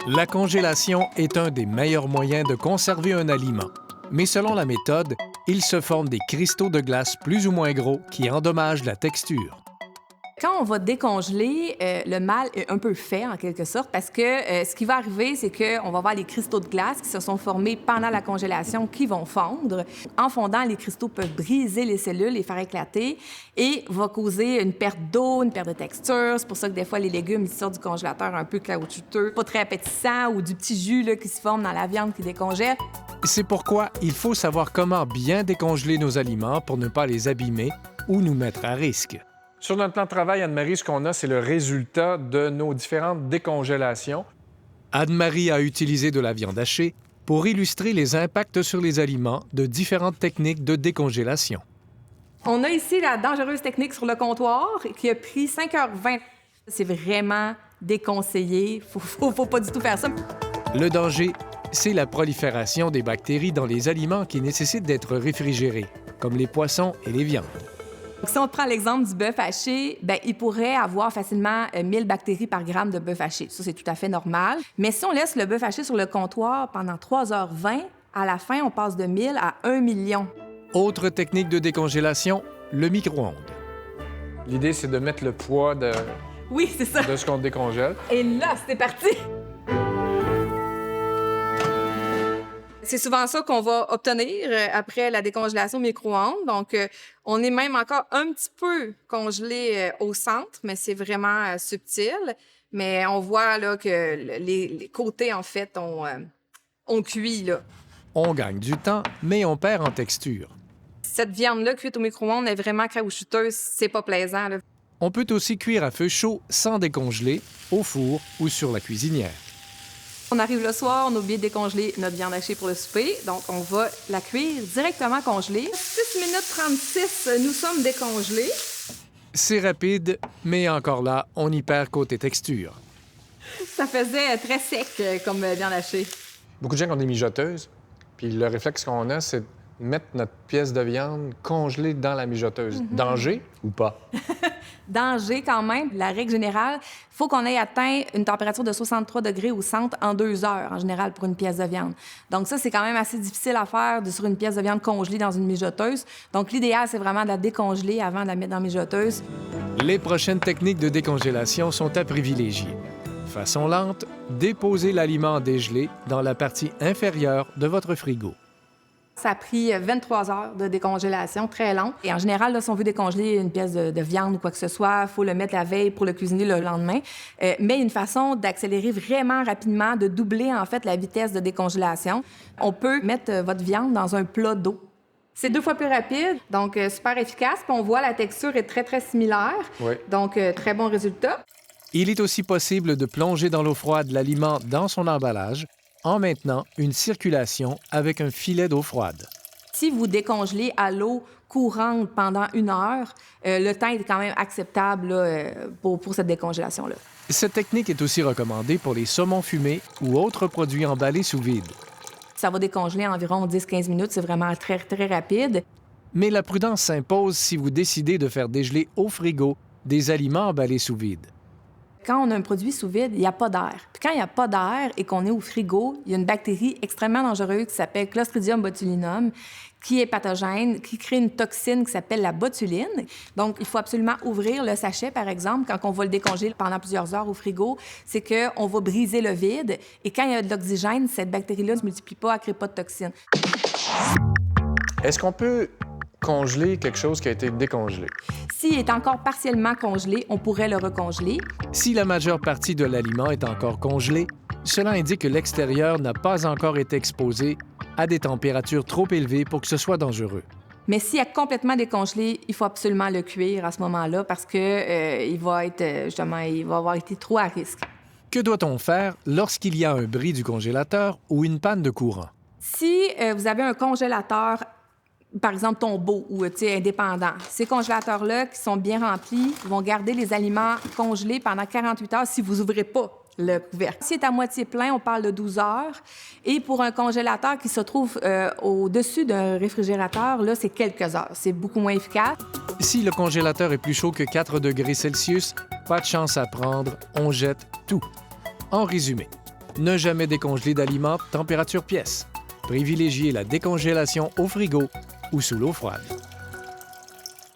La congélation est un des meilleurs moyens de conserver un aliment. Mais selon la méthode, il se forme des cristaux de glace plus ou moins gros qui endommagent la texture. Quand on va décongeler, le mal est un peu fait, en quelque sorte, parce que ce qui va arriver, c'est qu'on va avoir les cristaux de glace qui se sont formés pendant la congélation qui vont fondre. En fondant, les cristaux peuvent briser les cellules, les faire éclater et va causer une perte d'eau, une perte de texture. C'est pour ça que des fois, les légumes ils sortent du congélateur un peu caoutchouteux, pas très appétissant, ou du petit jus là, qui se forme dans la viande qui décongèle. C'est pourquoi il faut savoir comment bien décongeler nos aliments pour ne pas les abîmer ou nous mettre à risque. Sur notre plan de travail, Anne-Marie, ce qu'on a, c'est le résultat de nos différentes décongélations. Anne-Marie a utilisé de la viande hachée pour illustrer les impacts sur les aliments de différentes techniques de décongélation. On a ici la dangereuse technique sur le comptoir qui a pris 5h20. C'est vraiment déconseillé. Faut pas du tout faire ça. Le danger, c'est la prolifération des bactéries dans les aliments qui nécessitent d'être réfrigérés, comme les poissons et les viandes. Donc, si on prend l'exemple du bœuf haché, bien, il pourrait avoir facilement 1000 bactéries par gramme de bœuf haché. Ça, c'est tout à fait normal. Mais si on laisse le bœuf haché sur le comptoir pendant 3h20, à la fin, on passe de 1000 à 1 million. Autre technique de décongélation, le micro-ondes. L'idée, c'est de mettre le poids de Oui, c'est ça. ce qu'on décongèle. Et là, c'est parti! C'est souvent ça qu'on va obtenir après la décongélation micro-ondes. Donc, on est même encore un petit peu congelé au centre, mais c'est vraiment subtil. Mais on voit là que les côtés, en fait, ont cuit, là. On gagne du temps, mais on perd en texture. Cette viande-là, cuite au micro-ondes, est vraiment caoutchouteuse. C'est pas plaisant, là. On peut aussi cuire à feu chaud sans décongeler, au four ou sur la cuisinière. On arrive le soir, on a oublié de décongeler notre viande hachée pour le souper. Donc, on va la cuire directement congelée. 6 minutes 36, nous sommes décongelés. C'est rapide, mais encore là, on y perd côté texture. Ça faisait très sec comme viande hachée. Beaucoup de gens qui ont des mijoteuses, puis le réflexe qu'on a, c'est de mettre notre pièce de viande congelée dans la mijoteuse. Danger ou pas? Danger quand même. La règle générale, il faut qu'on ait atteint une température de 63 degrés au centre en 2 heures, en général, pour une pièce de viande. Donc ça, c'est quand même assez difficile à faire sur une pièce de viande congelée dans une mijoteuse. Donc l'idéal, c'est vraiment de la décongeler avant de la mettre dans la mijoteuse. Les prochaines techniques de décongélation sont à privilégier. Façon lente, déposez l'aliment dégelé dans la partie inférieure de votre frigo. Ça a pris 23 heures de décongélation, très long. Et en général, là, si on veut décongeler une pièce de viande ou quoi que ce soit, il faut le mettre la veille pour le cuisiner le lendemain. Mais une façon d'accélérer vraiment rapidement, de doubler en fait la vitesse de décongélation, on peut mettre votre viande dans un plat d'eau. C'est 2 fois plus rapide, donc super efficace. Puis on voit la texture est très, très similaire. Oui. Donc, très bon résultat. Il est aussi possible de plonger dans l'eau froide l'aliment dans son emballage en maintenant une circulation avec un filet d'eau froide. Si vous décongelez à l'eau courante pendant 1 heure, le temps est quand même acceptable là, pour cette décongélation-là. Cette technique est aussi recommandée pour les saumons fumés ou autres produits emballés sous vide. Ça va décongeler environ 10-15 minutes. C'est vraiment très, très rapide. Mais la prudence s'impose si vous décidez de faire dégeler au frigo des aliments emballés sous vide. Quand on a un produit sous vide, il n'y a pas d'air. Puis quand il n'y a pas d'air et qu'on est au frigo, il y a une bactérie extrêmement dangereuse qui s'appelle Clostridium botulinum, qui est pathogène, qui crée une toxine qui s'appelle la botuline. Donc, il faut absolument ouvrir le sachet, par exemple, quand on va le décongeler pendant plusieurs heures au frigo. C'est qu'on va briser le vide. Et quand il y a de l'oxygène, cette bactérie-là ne se multiplie pas, elle ne crée pas de toxine. Est-ce qu'on peut congeler quelque chose qui a été décongelé? S'il est encore partiellement congelé, on pourrait le recongeler. Si la majeure partie de l'aliment est encore congelée, cela indique que l'extérieur n'a pas encore été exposé à des températures trop élevées pour que ce soit dangereux. Mais s'il est complètement décongelé, il faut absolument le cuire à ce moment-là parce que il va avoir été trop à risque. Que doit-on faire lorsqu'il y a un bris du congélateur ou une panne de courant? Si vous avez un congélateur, par exemple tombeau ou indépendant, ces congélateurs-là qui sont bien remplis vont garder les aliments congelés pendant 48 heures si vous n'ouvrez pas le couvercle. S'il est à moitié plein, on parle de 12 heures. Et pour un congélateur qui se trouve au-dessus d'un réfrigérateur, là, c'est quelques heures. C'est beaucoup moins efficace. Si le congélateur est plus chaud que 4 degrés Celsius, pas de chance à prendre, on jette tout. En résumé, Ne jamais décongeler d'aliments température pièce. Privilégiez la décongélation au frigo ou sous l'eau froide.